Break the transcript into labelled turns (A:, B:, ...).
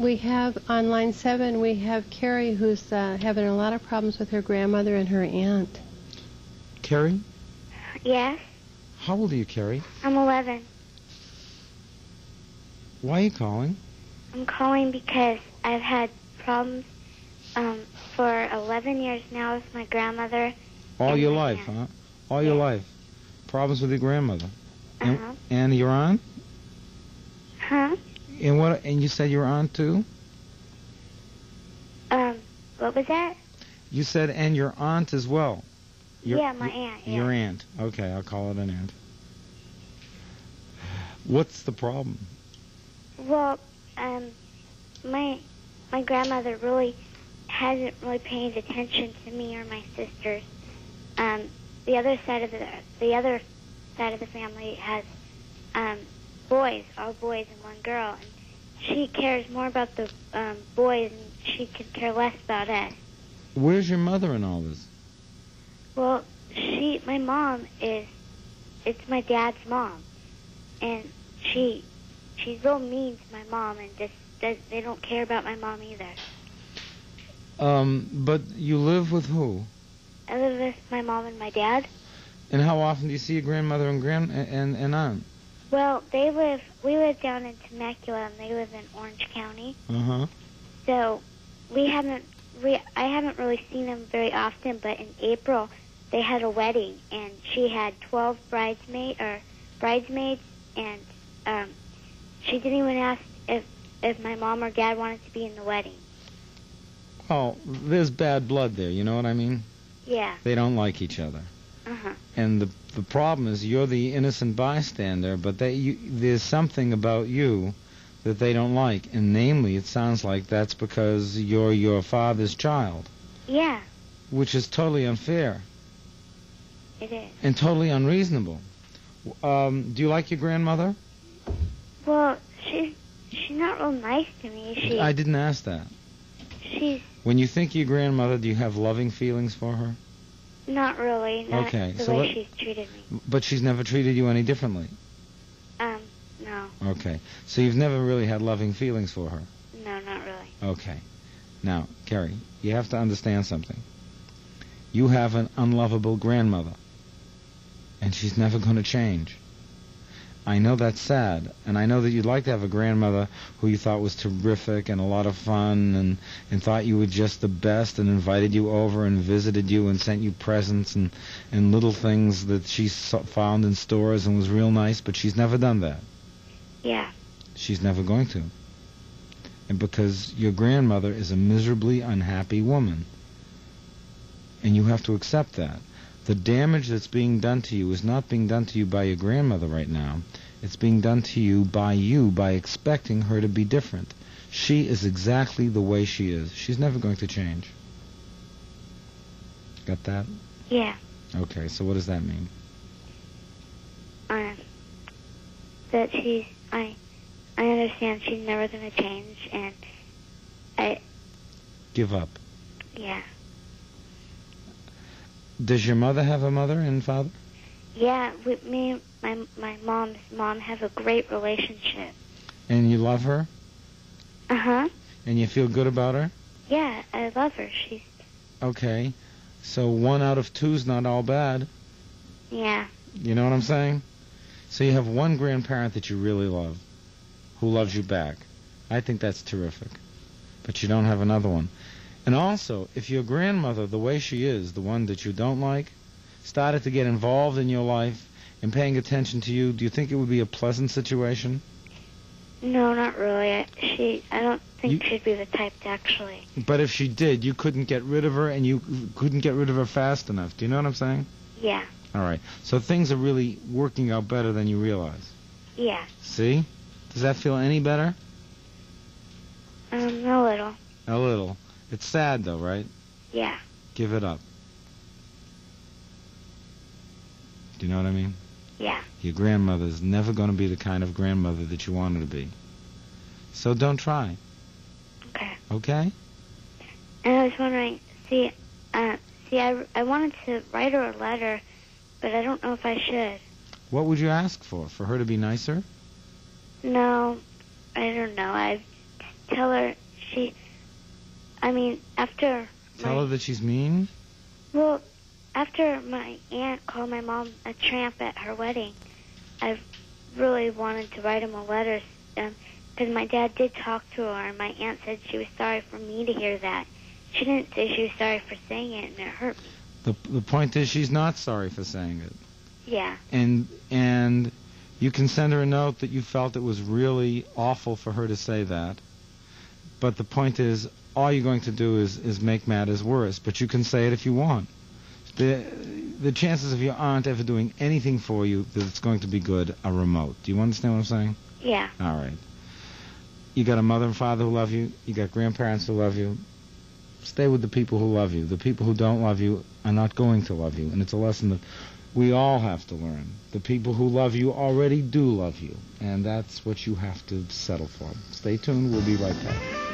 A: We have, on line 7, we have Kerry, who's having a lot of problems with her grandmother and her aunt.
B: Kerry?
C: Yes?
B: How old are you, Kerry?
C: I'm 11.
B: Why are you calling?
C: I'm calling because I've had problems for 11 years now with my grandmother.
B: All your life, huh? All your life. Problems with your grandmother.
C: Uh-huh.
B: And your aunt?
C: Huh?
B: And you said your aunt too?
C: What was that?
B: You said and your aunt as well.
C: Yeah, my aunt. Yeah.
B: Your aunt. Okay, I'll call it an aunt. What's the problem?
C: Well, my grandmother really hasn't really paid attention to me or my sisters. The other side of the family has boys, all boys and one girl, and she cares more about the boys, and she could care less about us.
B: Where's your mother in all this?
C: Well, my mom it's my dad's mom, and she's real mean to my mom, and they don't care about my mom either.
B: But you live with who?
C: I live with my mom and my dad.
B: And how often do you see your grandmother and aunt?
C: Well, we live down in Temecula, and they live in Orange County.
B: Uh-huh.
C: So I haven't really seen them very often, but in April they had a wedding, and she had 12 bridesmaids, and she didn't even ask if my mom or dad wanted to be in the wedding.
B: Well, there's bad blood there, you know what I mean?
C: Yeah.
B: They don't like each other.
C: Uh-huh.
B: And the problem is you're the innocent bystander, but there's something about you that they don't like, and namely, it sounds like that's because you're your father's child.
C: Yeah.
B: Which is totally unfair.
C: It is.
B: And totally unreasonable. Do you like your grandmother?
C: Well, she's not real nice to me.
B: I didn't ask that. When you think of your grandmother, do you have loving feelings for her?
C: Not really. Not
B: okay,
C: the way she's treated me.
B: But she's never treated you any differently?
C: No.
B: Okay. So you've never really had loving feelings for her?
C: No, not really.
B: Okay. Now, Kerry, you have to understand something. You have an unlovable grandmother, and she's never going to change. I know that's sad, and I know that you'd like to have a grandmother who you thought was terrific and a lot of fun and thought you were just the best and invited you over and visited you and sent you presents and little things that she found in stores and was real nice, but she's never done that.
C: Yeah.
B: She's never going to. And because your grandmother is a miserably unhappy woman, and you have to accept that. The damage that's being done to you is not being done to you by your grandmother right now. It's being done to you by expecting her to be different. She is exactly the way she is. She's never going to change. Got that?
C: Yeah.
B: Okay, so what does that mean?
C: That I understand she's never going to change, and I...
B: Give up.
C: Yeah.
B: Does your mother have a mother and father?
C: Yeah, me and my mom's mom have a great relationship.
B: And you love her?
C: Uh-huh.
B: And you feel good about her?
C: Yeah, I love her. She's...
B: Okay, so 1 out of 2's not all bad.
C: Yeah.
B: You know what I'm saying? So you have one grandparent that you really love, who loves you back. I think that's terrific. But you don't have another one. And also, if your grandmother, the way she is, the one that you don't like, started to get involved in your life and paying attention to you, do you think it would be a pleasant situation?
C: No, not really. I don't think she'd be the type to actually...
B: But if she did, you couldn't get rid of her, and you couldn't get rid of her fast enough. Do you know what I'm saying?
C: Yeah.
B: All right. So things are really working out better than you realize.
C: Yeah.
B: See? Does that feel any better?
C: A little.
B: A little. It's sad, though, right?
C: Yeah.
B: Give it up. Do you know what I mean?
C: Yeah.
B: Your grandmother's never going to be the kind of grandmother that you want her to be. So don't try.
C: Okay.
B: Okay?
C: And I was wondering, I wanted to write her a letter, but I don't know if I should.
B: What would you ask for? For her to be nicer?
C: No, I don't know. I've tell her after...
B: Tell her that she's mean?
C: Well, after my aunt called my mom a tramp at her wedding, I really wanted to write him a letter, because my dad did talk to her, and my aunt said she was sorry for me to hear that. She didn't say she was sorry for saying it, and it hurt me.
B: The point is she's not sorry for saying it.
C: Yeah.
B: And you can send her a note that you felt it was really awful for her to say that. But the point is, all you're going to do is make matters worse. But you can say it if you want. The chances of your aunt ever doing anything for you that's going to be good are remote. Do you understand what I'm saying?
C: Yeah.
B: All right. You got a mother and father who love you. You got grandparents who love you. Stay with the people who love you. The people who don't love you are not going to love you. And it's a lesson that we all have to learn. The people who love you already do love you. And that's what you have to settle for. Stay tuned. We'll be right back.